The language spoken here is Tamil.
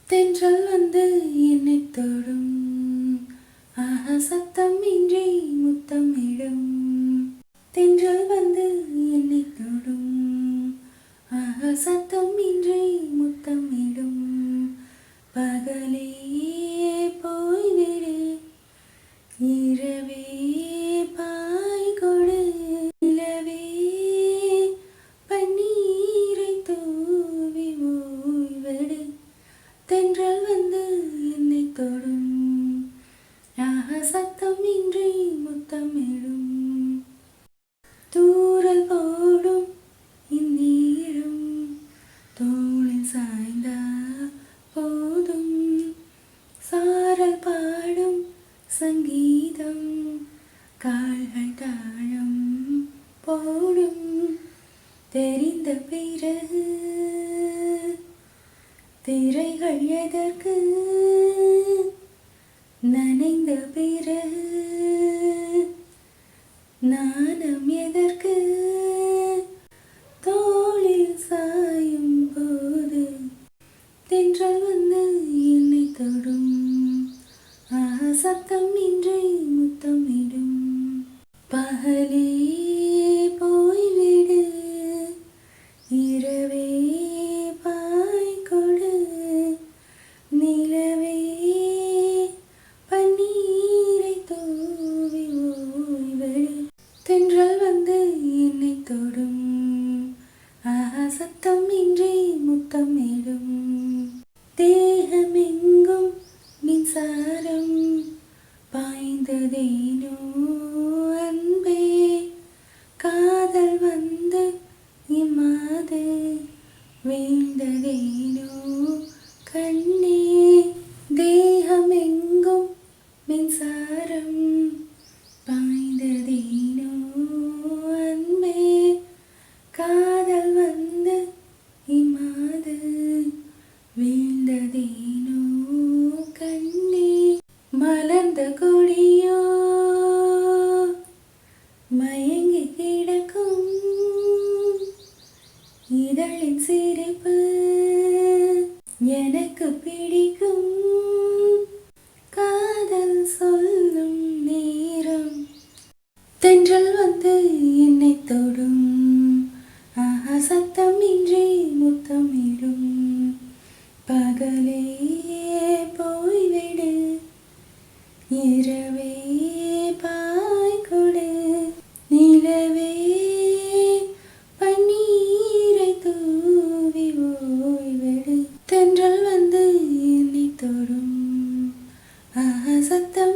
தென்றல் வந்து என்னை தொடும், சத்தம் இன்றி முத்தமிடும். தென்றல் வந்து என்னை தொடும், சத்தம் இன்றி முத்தமிடும். பகலே போய்விடு, இரவே பாய் கொடு, நிலவே பன்னீரை தூவி ஓய்வெடு. தென்றல் வந்து என்னை தொடும், சத்தம் இன்றி முத்தமிடும். தூரல் போடும் இந்நீரும் தோளில் சாய்ந்தா போதும். சாரல் பாடும் சங்கீதம் கால்கள் தாழம் போடும். தெரிந்த பிறகு திரைகள் எதற்கு, நனைந்த பிறகு நாணம் எதற்கு. தோளில் சாயும் போது தென்றல் வந்து என்னை தொடும், சத்தம் இன்றி முத்தமிடும். பகலே போய்விடு, இரவே பாய் கொடு, நிலவே பன்னீரை தூவி ஓய்வெடு. தென்றல் வந்து என்னை தொடும், சத்தம் இன்றி முத்தமிடும். தேகமெங்கும் மின்சாரம் பாய்ந்ததேனோ அன்பே, காதல் வந்து இம்மாது வீழ்ந்ததேனோ கண்ணே. தேகமெங்கும் மின்சாரம் பாய்ந்ததேனோ அன்பே, காதல் வந்து இம்மாது வீழ்ந்ததேனோ கண்ணே. மலர்ந்த கொடியோ மயங்கி கிடக்கும், இதழின் சிரிப்பு எனக்கு பிடிக்கும். காதல் சொல்லும் நேரம் தென்றல் வந்து என்னை தொடும், சத்தம் இன்றி முத்தமிடும். பகலே போய்விடு, இரவே பாய் கொடு, நிலவே பன்னீரை தூவி ஓய்வெடு. தென்றல் வந்து என்னை தொடும், சத்தம்